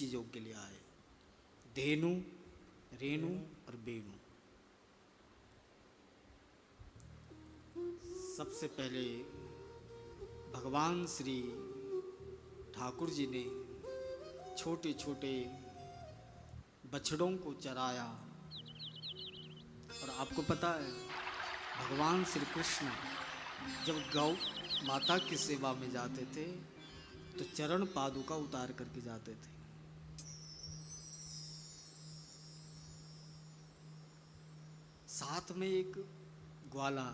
चीज़ों के लिए आए, धेनु, रेणु और बेणु। सबसे पहले भगवान श्री ठाकुर जी ने छोटे छोटे बछड़ों को चराया। और आपको पता है भगवान श्री कृष्ण जब गौ माता की सेवा में जाते थे तो चरण पादुका उतार करके जाते थे। साथ में एक ग्वाला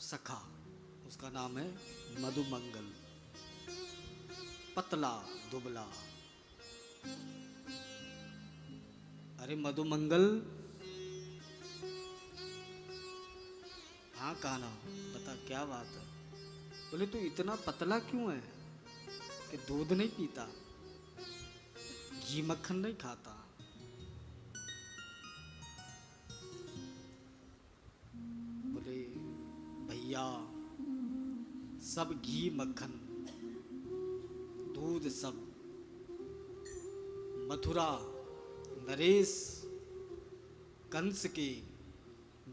सखा, उसका नाम है मधुमंगल, पतला दुबला। अरे मधुमंगल, हाँ कान्हा बता क्या बात है? बोले तू इतना पतला क्यों है कि दूध नहीं पीता, घी मक्खन नहीं खाता? बोले भैया सब घी मक्खन दूध सब मथुरा नरेश कंस के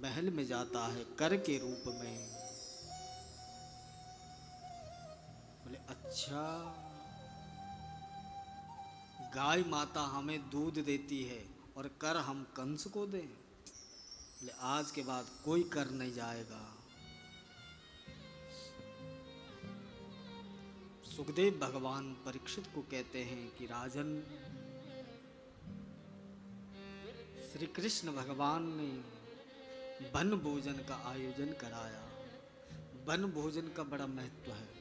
महल में जाता है कर के रूप में। बोले अच्छा, गाय माता हमें दूध देती है और कर हम कंस को दें? बोले आज के बाद कोई कर नहीं जाएगा। सुखदेव भगवान परीक्षित को कहते हैं कि राजन, श्री कृष्ण भगवान ने वन भोजन का आयोजन कराया। वन भोजन का बड़ा महत्व है।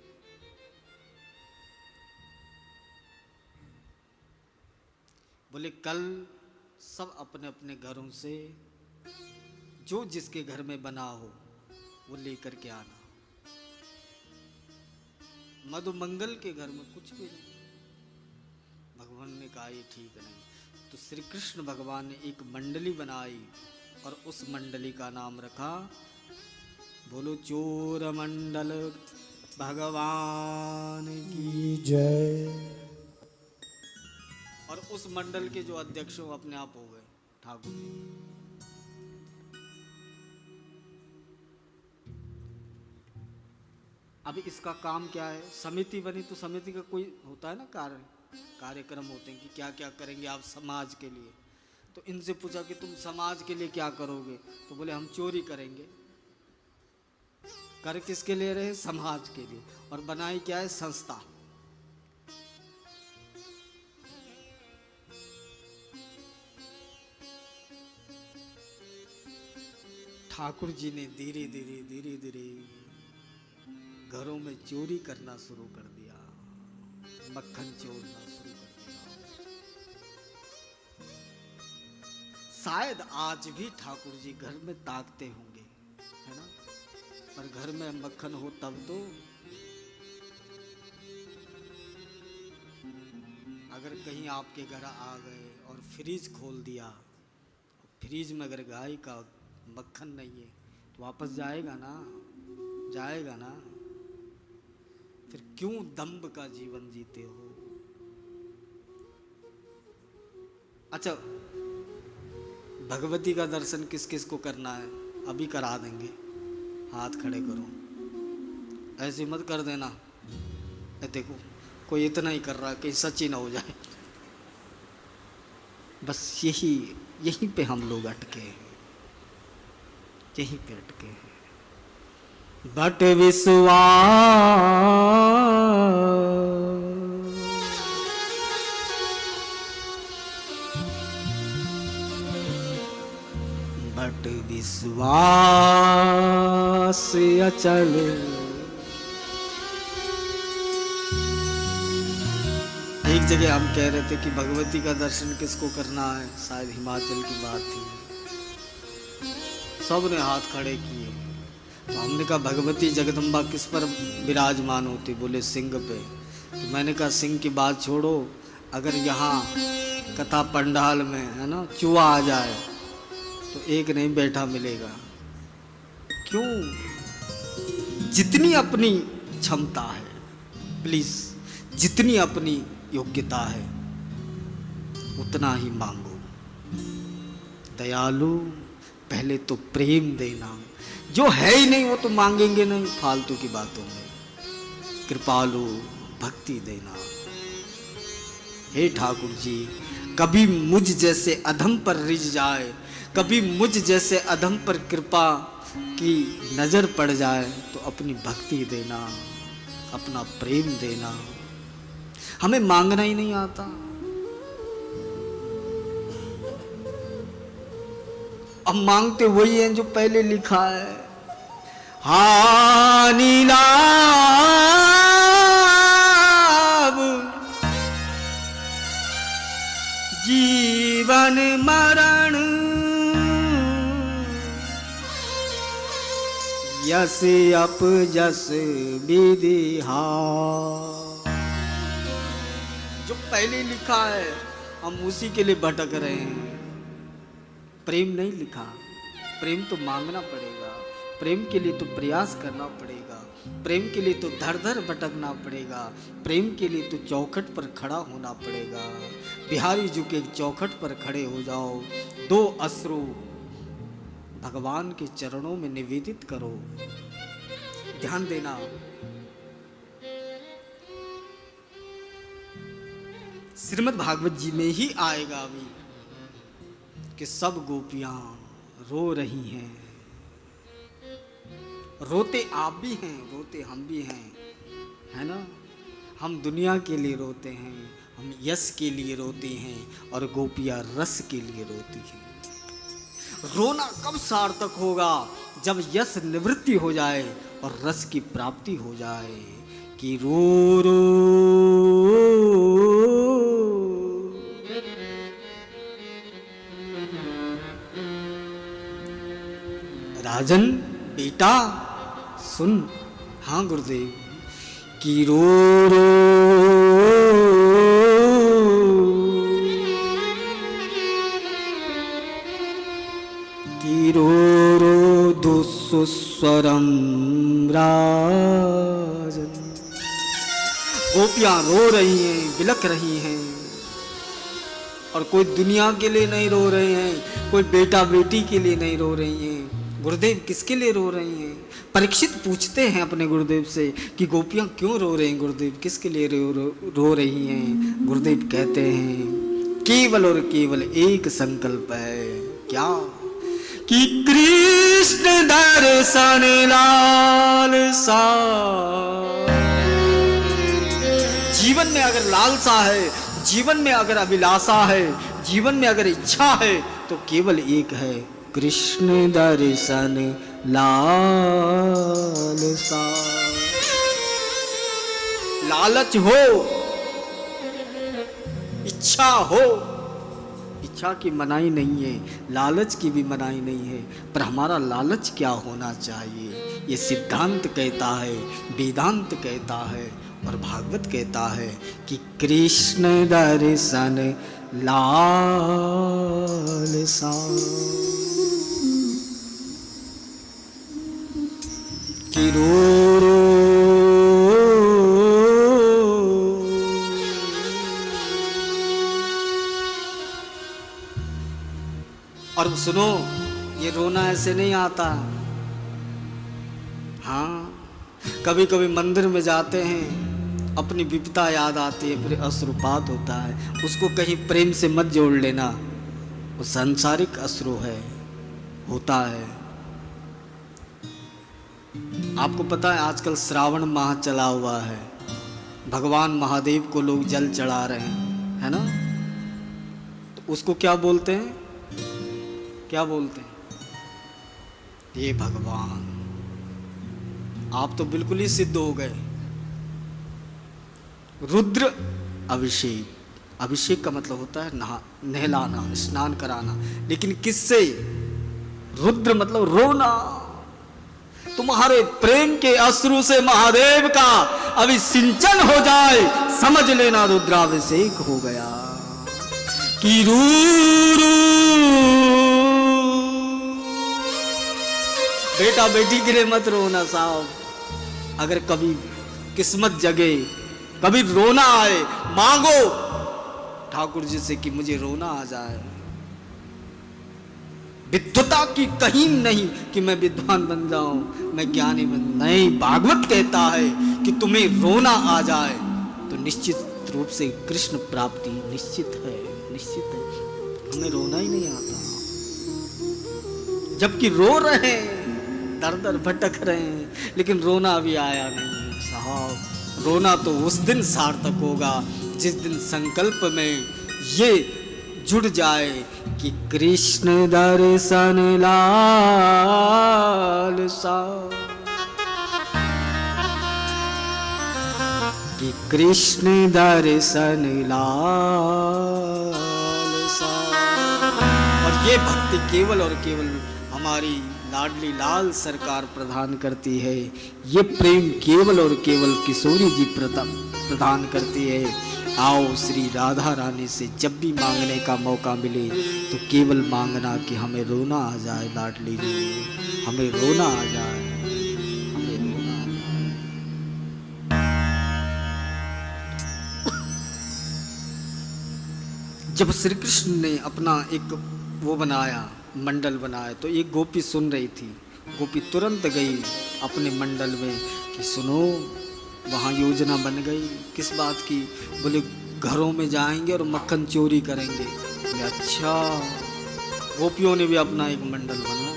बोले कल सब अपने अपने घरों से जो जिसके घर में बना हो वो लेकर के आना। मधुमंगल के घर में कुछ भी नहीं। भगवान ने कहा ये ठीक नहीं। तो श्री कृष्ण भगवान ने एक मंडली बनाई और उस मंडली का नाम रखा, बोलो चोर मंडल भगवान की जय। और उस मंडल के जो अध्यक्ष वो अपने आप हो गए ठाकुर जी। अब इसका काम क्या है? समिति बनी तो समिति का कोई होता है ना कार्यक्रम होते हैं कि क्या क्या करेंगे आप समाज के लिए। तो इनसे पूछा कि तुम समाज के लिए क्या करोगे? तो बोले हम चोरी करेंगे। कर किसके लिए रहे? समाज के लिए। और बनाई क्या है? संस्था। ठाकुर जी ने धीरे धीरे घरों में चोरी करना शुरू कर दिया, मक्खन चोरना शुरू कर दिया। शायद आज भी ठाकुर जी घर में ताकते होंगे, है ना? पर घर में मक्खन हो तब तो। अगर कहीं आपके घर आ गए और फ्रिज खोल दिया, फ्रिज में अगर गाय का मक्खन नहीं है तो वापस जाएगा ना? जाएगा ना? फिर क्यों दंभ का जीवन जीते हो? अच्छा, भगवती का दर्शन किस किस को करना है? अभी करा देंगे। हाथ खड़े करो, ऐसे मत कर देना। देखो कोई इतना ही कर रहा है, कहीं सच ही ना हो जाए। बस यहीं पे हम लोग अटके हैं, यहीं पे अटके हैं। बट विश्वास अचल एक जगह हम कह रहे थे कि भगवती का दर्शन किसको करना है, शायद हिमाचल की बात थी। सब ने हाथ खड़े किए। तो हमने कहा भगवती जगदम्बा किस पर विराजमान होती? बोले सिंह पे। तो मैंने कहा सिंह की बात छोड़ो, अगर यहाँ कथा पंडाल में है ना चूहा आ जाए तो एक नहीं बैठा मिलेगा। क्यों? जितनी अपनी क्षमता है, प्लीज जितनी अपनी योग्यता है उतना ही मांगो। दयालु पहले तो प्रेम देना, जो है ही नहीं वो तो मांगेंगे नहीं फालतू की बातों में। कृपालु भक्ति देना। हे ठाकुर जी, कभी मुझ जैसे अधम पर रिझ जाए, कभी मुझ जैसे अधम पर कृपा की नजर पड़ जाए तो अपनी भक्ति देना, अपना प्रेम देना। हमें मांगना ही नहीं आता। अब मांगते वही हैं जो पहले लिखा है। हानि लाभ जीवन मरण, यस अपजस विधिहार। जो पहले लिखा है हम उसी के लिए भटक रहे हैं। प्रेम नहीं लिखा। प्रेम तो मांगना पड़ेगा, प्रेम के लिए तो प्रयास करना पड़ेगा, प्रेम के लिए तो धर धर भटकना पड़ेगा, प्रेम के लिए तो चौखट पर खड़ा होना पड़ेगा। बिहारी जी के चौखट पर खड़े हो जाओ, 2 अश्रु भगवान के चरणों में निवेदित करो। ध्यान देना, श्रीमद् भागवत जी में ही आएगा अभी कि सब गोपियां रो रही हैं। रोते आप भी हैं, रोते हम भी हैं, है ना। हम दुनिया के लिए रोते हैं, हम यश के लिए रोते हैं, और गोपियां रस के लिए रोती हैं। रोना कब सार्थक होगा? जब यश निवृत्ति हो जाए और रस की प्राप्ति हो जाए। कि रो रो राजन बेटा सुन। हाँ गुरुदेव। कि रो रो कि रो रो दुस्वरम राजन। गोपियां रो रही हैं, बिलख रही हैं, और कोई दुनिया के लिए नहीं रो रहे हैं, कोई बेटा बेटी के लिए नहीं रो रही हैं। गुरुदेव किसके लिए रो रही हैं? परीक्षित पूछते हैं अपने गुरुदेव से कि गोपियां क्यों रो रही हैं गुरुदेव, किसके लिए रो रही हैं? गुरुदेव कहते हैं केवल और केवल एक संकल्प है। क्या? कि कृष्ण दर्शन लालसा। जीवन में अगर लालसा है, जीवन में अगर अभिलाषा है, जीवन में अगर इच्छा है, तो केवल एक है, कृष्ण दर्शन लालसा। लालच हो, इच्छा हो, इच्छा की मनाही नहीं है, लालच की भी मनाही नहीं है, पर हमारा लालच क्या होना चाहिए? ये सिद्धांत कहता है, वेदांत कहता है, और भागवत कहता है कि कृष्ण दर्शन लालसा। कि रो रो और सुनो, ये रोना ऐसे नहीं आता। हाँ, कभी कभी मंदिर में जाते हैं, अपनी विपदा याद आती है, फिर अश्रुपात होता है, उसको कहीं प्रेम से मत जोड़ लेना, वो सांसारिक अश्रु है, होता है। आपको पता है आजकल श्रावण माह चला हुआ है, भगवान महादेव को लोग जल चढ़ा रहे हैं, है ना। तो उसको क्या बोलते हैं? क्या बोलते हैं? ये भगवान, आप तो बिल्कुल ही सिद्ध हो गए। रुद्र अभिषेक, अभिषेक का मतलब होता है नहलाना, स्नान कराना, लेकिन किससे? रुद्र मतलब रोना। तुम्हारे प्रेम के अश्रु से महादेव का अभी सिंचन हो जाए, समझ लेना रुद्राभिषेक हो गया। कि रू रू बेटा बेटी के लिए मत रोना साहब। अगर कभी किस्मत जगे, कभी रोना आए, मांगो, ठाकुर जी से कि मुझे रोना आ जाए। विद्वता की कहीं नहीं कि मैं विद्वान बन जाऊं, मैं ज्ञानी बन, नहीं, भागवत कहता है कि तुम्हें रोना आ जाए तो निश्चित रूप से कृष्ण प्राप्ति निश्चित है, निश्चित है। हमें रोना ही नहीं आता, जबकि रो रहे हैं, दर दर भटक रहे हैं, लेकिन रोना अभी आया नहीं साहब। रोना तो उस दिन सार्थक होगा जिस दिन संकल्प में ये जुड़ जाए कि कृष्ण दर्शन लालसा, कि कृष्ण दर्शन लालसा। और ये भक्ति केवल और केवल हमारी लाडली लाल सरकार प्रदान करती है, ये प्रेम केवल और केवल किशोरी जी प्रदान करती है। आओ श्री राधा रानी से जब भी मांगने का मौका मिले तो केवल मांगना कि हमें रोना आ जाए, लाडली जी हमें रोना आ जाए, हमें रोना आ जाए। जब श्री कृष्ण ने अपना एक वो बनाया, मंडल बनाया, तो एक गोपी सुन रही थी। गोपी तुरंत गई अपने मंडल में कि सुनो, वहाँ योजना बन गई। किस बात की? बोले घरों में जाएंगे और मक्खन चोरी करेंगे। बोले अच्छा। गोपियों ने भी अपना एक मंडल बनाया।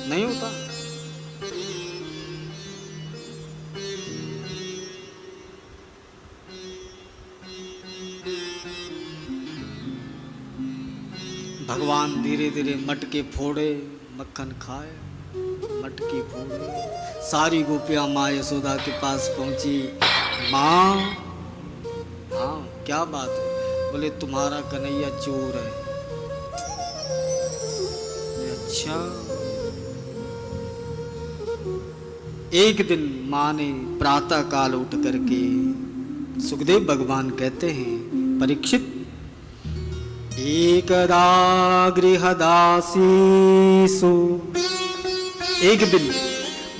नहीं होता? भगवान धीरे धीरे मटके फोड़े, मक्खन खाए, मटकी फोड़े। सारी गोपियां माँ यशोदा के पास पहुंची। माँ, हाँ क्या बात है? बोले तुम्हारा कन्हैया चोर है। अच्छा। एक दिन माँ ने प्रातः काल उठ करके, सुखदेव भगवान कहते हैं, परीक्षित, एकदा गृहदासीसु, एक दिन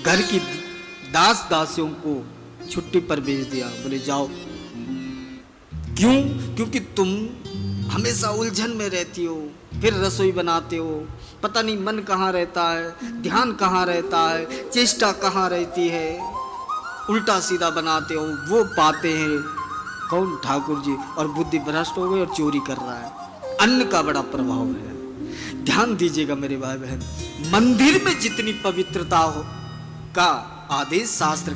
घर की दास दासियों को छुट्टी पर भेज दिया। बोले जाओ। क्यों? क्योंकि तुम हमेशा उलझन में रहती हो, फिर रसोई बनाते हो, पता नहीं मन कहाँ रहता है, ध्यान कहाँ रहता है, चेष्टा कहाँ रहती है, उल्टा सीधा बनाते हो। वो पाते हैं कौन? ठाकुर जी। और बुद्धि भ्रष्ट हो गई और चोरी कर रहा है। अन्न का बड़ा प्रभाव है। ध्यान दीजिएगा मेरे भाई बहन, मंदिर में जितनी पवित्रता हो का आदेश शास्त्र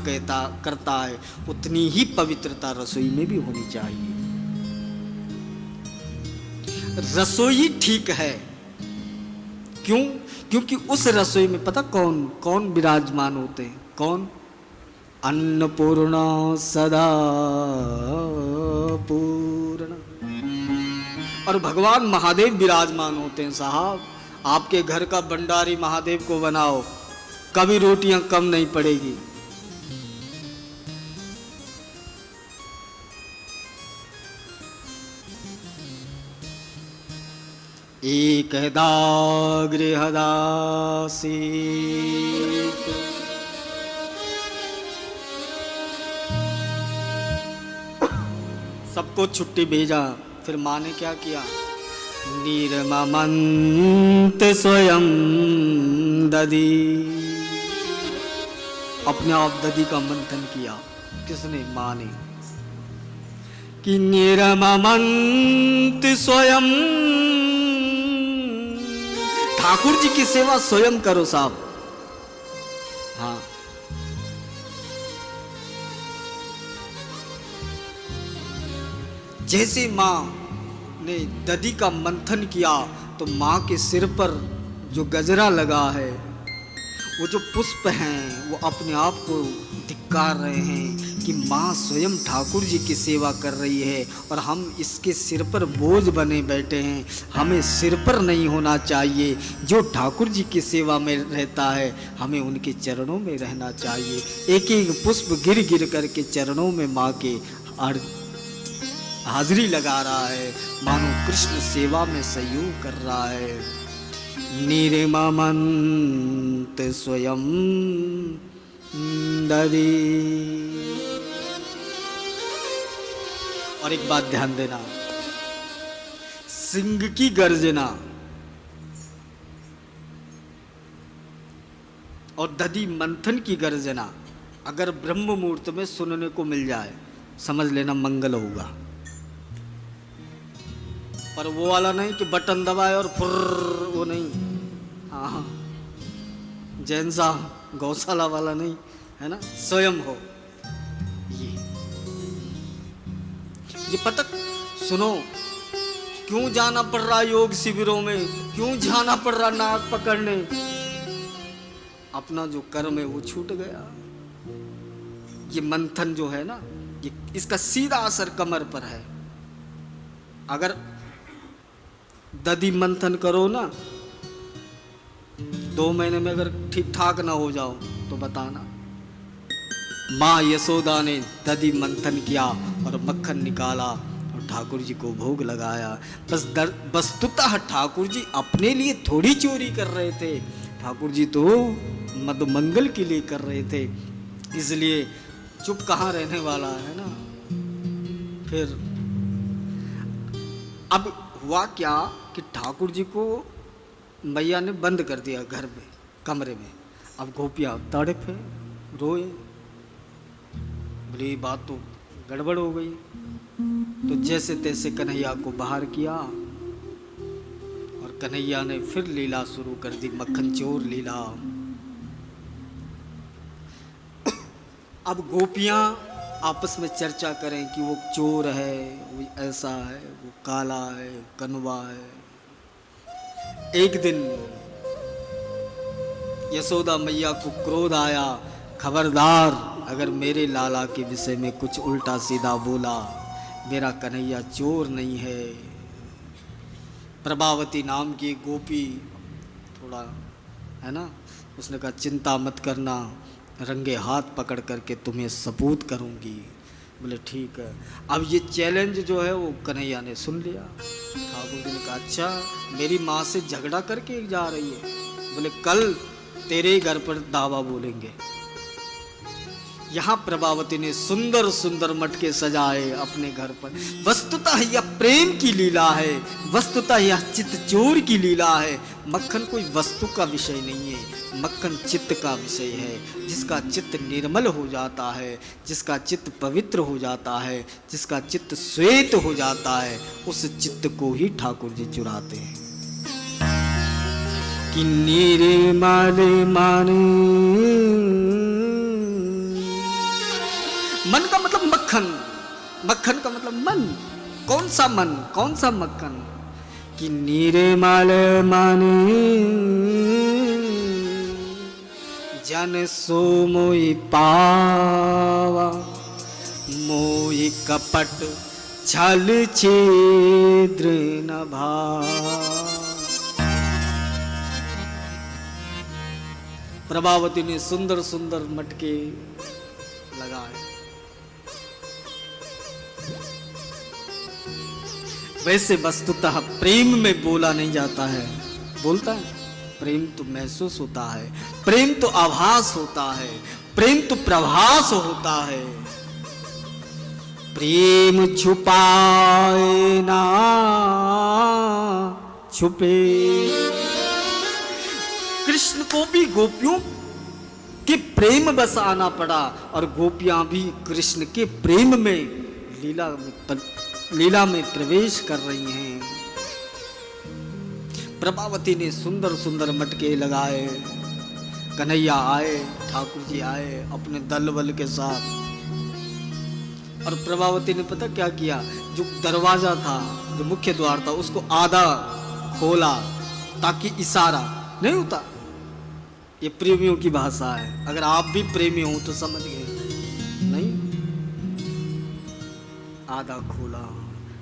करता है, उतनी ही पवित्रता रसोई में भी होनी चाहिए। रसोई ठीक है, क्यों? क्योंकि उस रसोई में पता कौन कौन विराजमान होते हैं? कौन? अन्नपूर्णा सदा पूर्ण। और भगवान महादेव विराजमान होते हैं साहब। आपके घर का भंडारी महादेव को बनाओ, कभी रोटियां कम नहीं पड़ेगी। एकदा गृहदासी, सबको छुट्टी भेजा। फिर माँ ने क्या किया? निर्ममन्त स्वयं दधी, अपने आप दधी का मंथन किया। किसने? माँ ने। कि निर्ममन्त स्वयं, ठाकुर जी की सेवा स्वयं करो साहब। हाँ, जैसे माँ ने दधी का मंथन किया तो माँ के सिर पर जो गजरा लगा है, वो जो पुष्प हैं, वो अपने आप को धिक्कार रहे हैं कि माँ स्वयं ठाकुर जी की सेवा कर रही है और हम इसके सिर पर बोझ बने बैठे हैं। हमें सिर पर नहीं होना चाहिए। जो ठाकुर जी की सेवा में रहता है, हमें उनके चरणों में रहना चाहिए। एक एक पुष्प गिर गिर करके चरणों में माँ के हाजिरी लगा रहा है, मानो कृष्ण सेवा में सहयोग कर रहा है। निर्ममन्त स्वयं दधी, और एक बात ध्यान देना, सिंह की गर्जना और दधि मंथन की गर्जना अगर ब्रह्म मुहूर्त में सुनने को मिल जाए, समझ लेना मंगल होगा। पर वो वाला नहीं कि बटन दबाए और फुर्र, वो नहीं। हाँ, जैन सा गौशाला वाला नहीं, है ना, स्वयं हो। ये पता सुनो, क्यों जाना पड़ रहा योग शिविरों में, क्यों जाना पड़ रहा नाक पकड़ने? अपना जो कर्म है वो छूट गया। ये मंथन जो है ना, ये इसका सीधा असर कमर पर है। अगर दधि मंथन करो ना, 2 महीने में अगर ठीक ठाक ना हो जाओ तो बताना। माँ यशोदा ने दधि मंथन किया और मक्खन निकाला और ठाकुर जी को भोग लगाया। बस वस्तुतः ठाकुर जी अपने लिए थोड़ी चोरी कर रहे थे, ठाकुर जी तो मधुमंगल के लिए कर रहे थे। इसलिए चुप कहाँ रहने वाला है ना। फिर अब हुआ क्या कि ठाकुर जी को मैया ने बंद कर दिया घर में, कमरे में। अब गोपियाँ तड़पे, रोए, बोली बात तो गड़बड़ हो गई। तो जैसे तैसे कन्हैया को बाहर किया और कन्हैया ने फिर लीला शुरू कर दी, मक्खन चोर लीला। अब गोपियाँ आपस में चर्चा करें कि वो चोर है, वो ऐसा है, वो काला है, कनवा है। एक दिन यशोदा मैया को क्रोध आया, खबरदार अगर मेरे लाला के विषय में कुछ उल्टा सीधा बोला, मेरा कन्हैया चोर नहीं है। प्रभावती नाम की गोपी थोड़ा, है ना, उसने कहा चिंता मत करना, रंगे हाथ पकड़ करके तुम्हें सपूत करूंगी। बोले ठीक है। अब ये चैलेंज जो है वो कन्हैया ने सुन लिया। ठाकुर जी ने कहा अच्छा, मेरी माँ से झगड़ा करके जा रही है? बोले कल तेरे घर पर दावा बोलेंगे। यहाँ प्रभावती ने सुंदर सुंदर मटके सजाए अपने घर पर। वस्तुतः यह प्रेम की लीला है, वस्तुतः यह चित्त चोर की लीला है। मक्खन कोई वस्तु का विषय नहीं है, मक्खन चित्त का विषय है। जिसका चित्त निर्मल हो जाता है, जिसका चित्त पवित्र हो जाता है, जिसका चित्त श्वेत हो जाता है, उस चित्त को ही ठाकुर जी चुराते हैं। कि निर्मल माने, मन का मतलब मक्खन, मक्खन का मतलब मन। कौन सा मन, कौन सा मक्खन? कि निर्मल माने जन सो मोहि पावा, मोहि कपट छल छिद्र न भावा। प्रभावती ने सुंदर सुंदर मटके लगाए। वैसे वस्तुतः प्रेम में बोला नहीं जाता है, बोलता है? प्रेम तो महसूस होता है, प्रेम तो आभास होता है, प्रेम तो प्रभास होता है। प्रेम छुपाए ना छुपे। कृष्ण को भी गोपियों के प्रेम बस आना पड़ा और गोपियां भी कृष्ण के प्रेम में लीला में प्रवेश कर रही हैं। प्रभावती ने सुंदर सुंदर मटके लगाए, कन्हैया आए, ठाकुर जी आए अपने दल बल के साथ। और प्रभावती ने पता क्या किया, जो दरवाजा था, जो मुख्य द्वार था, उसको आधा खोला ताकि इशारा नहीं होता। ये प्रेमियों की भाषा है, अगर आप भी प्रेमी हो तो समझ गए। नहीं, आधा खोला,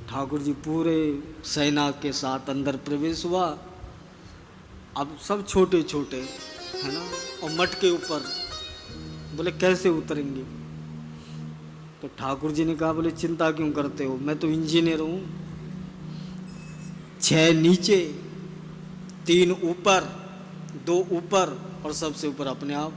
ठाकुर जी पूरे सेना के साथ अंदर प्रवेश हुआ। अब सब छोटे छोटे, है ना, और मटके ऊपर। बोले कैसे उतरेंगे? तो ठाकुर जी ने कहा, बोले चिंता क्यों करते हो, मैं तो इंजीनियर हूँ। 6 नीचे, 3 ऊपर, 2 ऊपर और सबसे ऊपर अपने आप।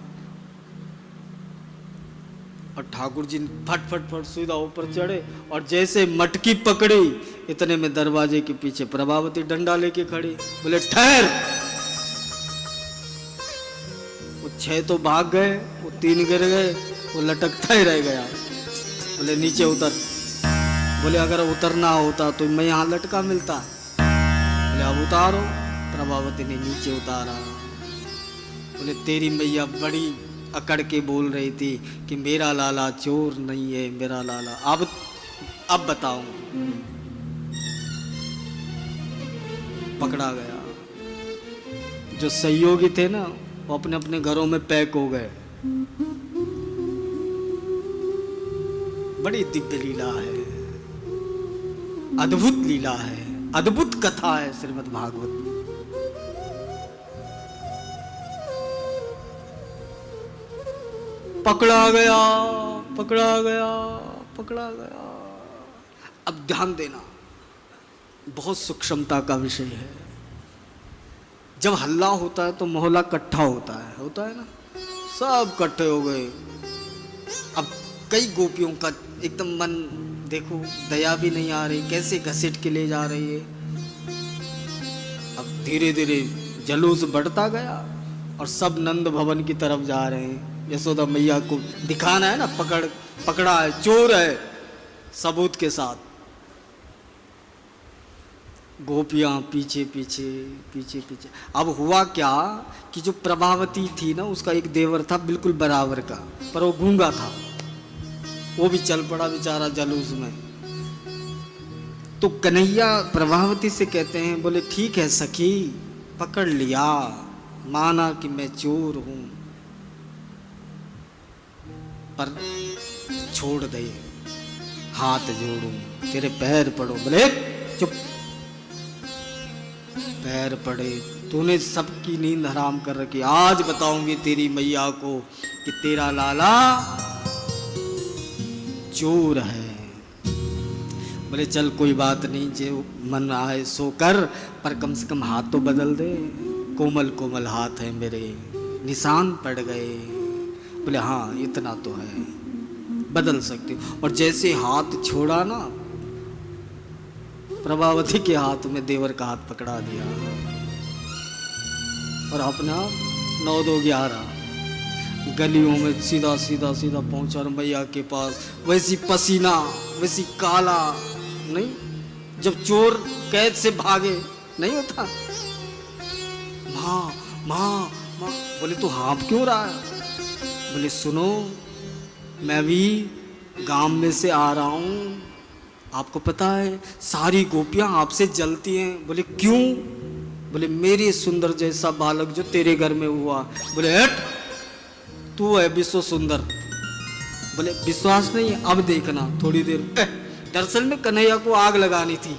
और ठाकुर जी फट फट फट सीधा ऊपर चढ़े और जैसे मटकी पकड़ी इतने में दरवाजे के पीछे प्रभावती डंडा लेके खड़ी, बोले ठहर। वो 6 तो भाग गए, वो 3 गिर गए, वो लटकता ही रह गया। बोले नीचे उतर। बोले अगर उतरना होता तो मैं यहाँ लटका मिलता। बोले अब उतारो। प्रभावती ने नीचे उतारा। बोले तेरी मैया बड़ी अकड़ के बोल रही थी कि मेरा लाला चोर नहीं है, मेरा लाला। अब बताओ। पकड़ा गया। जो सहयोगी थे ना वो अपने अपने घरों में पैक हो गए। बड़ी दिव्य लीला है, अद्भुत लीला है, अद्भुत कथा है श्रीमद् भागवत। पकड़ा गया, पकड़ा गया, पकड़ा गया। अब ध्यान देना, बहुत सूक्ष्मता का विषय है। जब हल्ला होता है तो मोहल्ला इकट्ठा होता है ना, सब इकट्ठे हो गए। अब कई गोपियों का एकदम मन, देखो दया भी नहीं आ रही, कैसे घसीट के ले जा रही है। अब धीरे धीरे जलूस बढ़ता गया और सब नंद भवन की तरफ जा रहे हैं। यशोदा मैया को दिखाना है ना, पकड़ा है, चोर है, सबूत के साथ। गोपियां पीछे पीछे पीछे पीछे। अब हुआ क्या कि जो प्रभावती थी ना, उसका एक देवर था बिल्कुल बराबर का, पर वो गूंगा था। वो भी चल पड़ा बेचारा जलूस में। तो कन्हैया प्रभावती से कहते हैं, बोले ठीक है सखी, पकड़ लिया, माना कि मैं चोर हूं, पर छोड़ दे, हाथ जोड़ूं, तेरे पैर पड़ो। बोले चुप। पैर पड़े। तूने सबकी नींद हराम कर रखी। आज बताऊंगी तेरी मैया को कि तेरा लाला चोर है। बोले चल कोई बात नहीं, जो मन आए सो कर, पर कम से कम हाथ तो बदल दे। कोमल कोमल हाथ है मेरे, निशान पड़ गए। बोले हाँ इतना तो है, बदल सकते। और जैसे हाथ छोड़ा ना, प्रभावती के हाथ में देवर का हाथ पकड़ा दिया और अपना 9-2-11 गलियों में सीधा सीधा सीधा पहुंचा और मैया के पास। वैसी पसीना, वैसी काला नहीं, जब चोर कैद से भागे नहीं होता, माँ माँ माँ। बोले तू हाँफ क्यों रहा है? बोले सुनो, मैं भी गांव में से आ रहा हूँ, आपको पता है सारी गोपियां आपसे जलती हैं। बोले क्यों? बोले मेरी सुंदर जैसा बालक जो तेरे घर में हुआ। बोले हट, तू है विश्व सुंदर। बोले विश्वास नहीं, अब देखना थोड़ी देर। दरअसल में कन्हैया को आग लगानी थी,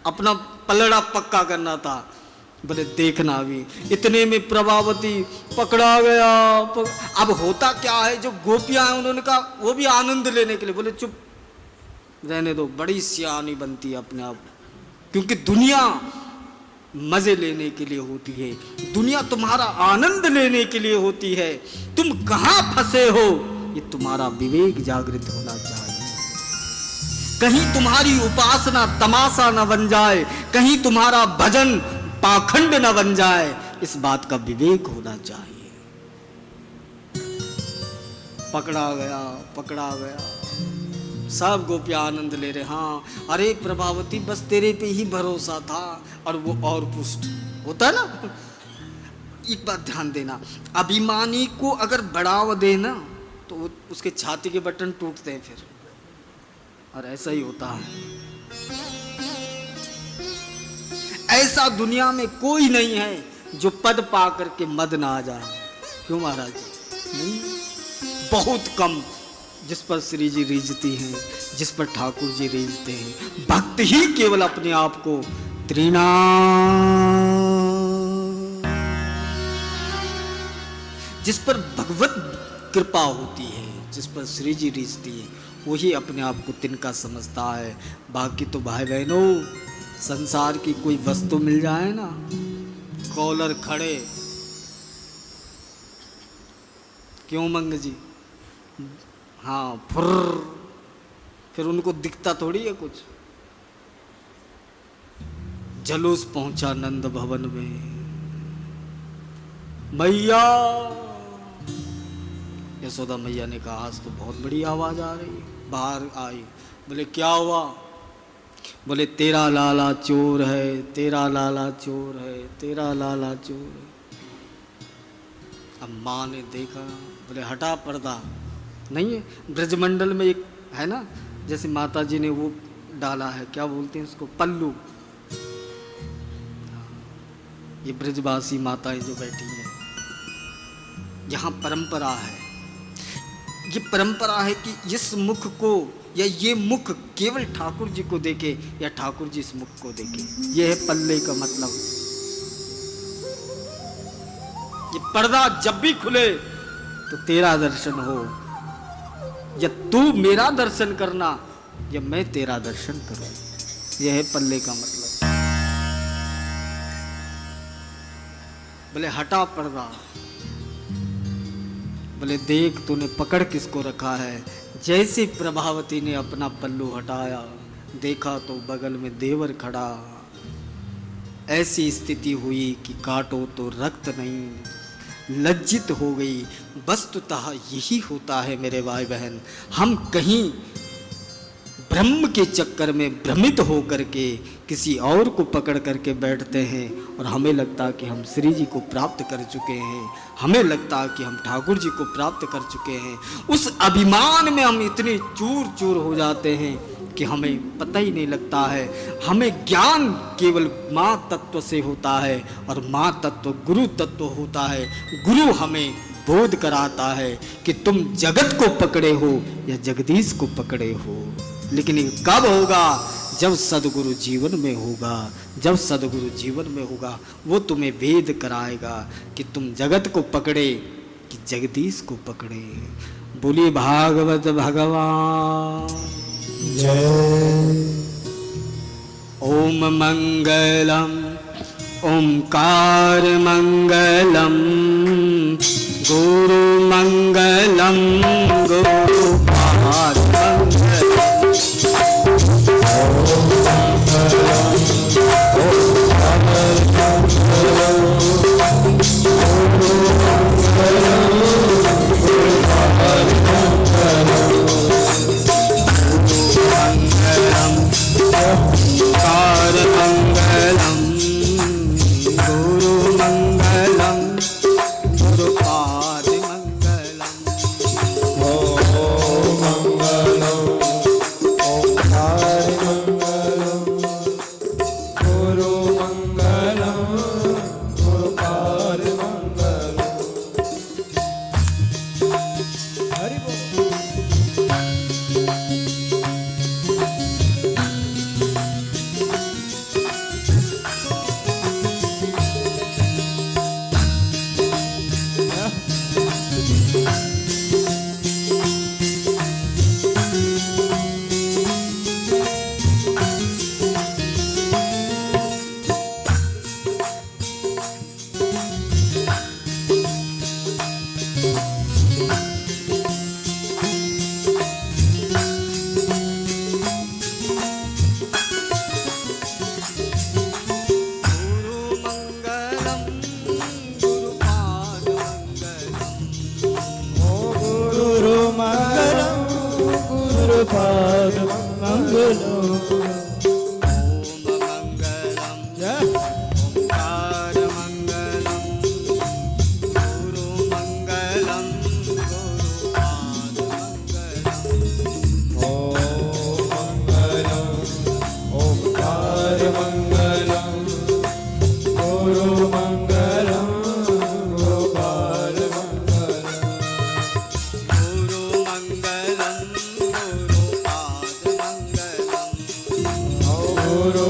अपना पलड़ा पक्का करना था। बोले देखना भी। इतने में प्रभावती पकड़ा गया। अब होता क्या है, जो गोपियां हैं उन्होंने कहा वो भी आनंद लेने के लिए। बोले चुप रहने दो, बड़ी सियानी बनती है अपने आप, क्योंकि दुनिया मजे लेने के लिए होती है, दुनिया तुम्हारा आनंद लेने के लिए होती है। तुम कहां फंसे हो, ये तुम्हारा विवेक जागृत होना चाहिए। कहीं तुम्हारी उपासना तमाशा न बन जाए, कहीं तुम्हारा भजन पाखंड न बन जाए, इस बात का विवेक होना चाहिए। पकड़ा गया, पकड़ा गया। सब गोपियां आनंद ले रहे। हाँ अरे प्रभावती बस तेरे पे ही भरोसा था। और वो और पुष्ट होता है ना। एक बात ध्यान देना, अभिमानी को अगर बढ़ावा देना तो उसके छाती के बटन टूटते हैं फिर, और ऐसा ही होता है। ऐसा दुनिया में कोई नहीं है जो पद पा करके मद ना आ जाए। क्यों महाराज? नहीं, बहुत कम जिस पर श्री जी रीझती हैं, जिस पर ठाकुर जी रीझते हैं। भक्त ही केवल अपने आप को त्रिना, जिस पर भगवत कृपा होती है, जिस पर श्री जी रीझती है, वही अपने आप को तिनका समझता है। बाकी तो भाई बहनों, संसार की कोई वस्तु मिल जाए ना, कॉलर खड़े। क्यों मंग जी? हाँ फुर्र, फिर उनको दिखता थोड़ी है कुछ। जलूस पहुंचा नंद भवन में, मैया, यशोदा मैया ने कहा आज तो बहुत बड़ी आवाज आ रही है। बाहर आई, बोले क्या हुआ? बोले तेरा लाला चोर है, तेरा लाला चोर है, तेरा लाला चोर है। अब माँ ने देखा, बोले हटा पर्दा। नहीं है ब्रजमंडल में एक है ना, जैसे माता जी ने वो डाला है, क्या बोलते हैं उसको, पल्लू। ये ब्रजवासी माताएं जो बैठी हैं, यहाँ परंपरा है, ये परंपरा है कि इस मुख को या ये मुख केवल ठाकुर जी को देखे या ठाकुर जी इस मुख को देखे। ये है पल्ले का मतलब। ये पर्दा जब भी खुले तो तेरा दर्शन हो, या तू मेरा दर्शन करना या मैं तेरा दर्शन करूं। यह है पल्ले का मतलब। बोले हटा पर्दा। बोले देख तूने पकड़ किसको रखा है। जैसे प्रभावती ने अपना पल्लू हटाया, देखा तो बगल में देवर खड़ा। ऐसी स्थिति हुई कि काटो तो रक्त नहीं, लज्जित हो गई। वस्तुतः यही होता है मेरे भाई बहन, हम कहीं ब्रह्म के चक्कर में भ्रमित हो करके किसी और को पकड़ करके बैठते हैं और हमें लगता कि हम श्री जी को प्राप्त कर चुके हैं, हमें लगता कि हम ठाकुर जी को प्राप्त कर चुके हैं। उस अभिमान में हम इतने चूर चूर हो जाते हैं कि हमें पता ही नहीं लगता है। हमें ज्ञान केवल माँ तत्व से होता है और माँ तत्व गुरु तत्व होता है। गुरु हमें बोध कराता है कि तुम जगत को पकड़े हो या जगदीश को पकड़े हो। लेकिन ये कब होगा? जब सदगुरु जीवन में होगा। जब सदगुरु जीवन में होगा वो तुम्हें भेद कराएगा कि तुम जगत को पकड़े कि जगदीश को पकड़े। बोलिए भागवत भगवान जय। ओम मंगलम ओंकार मंगलम गुरु मंगलम गुरु पाद गुरु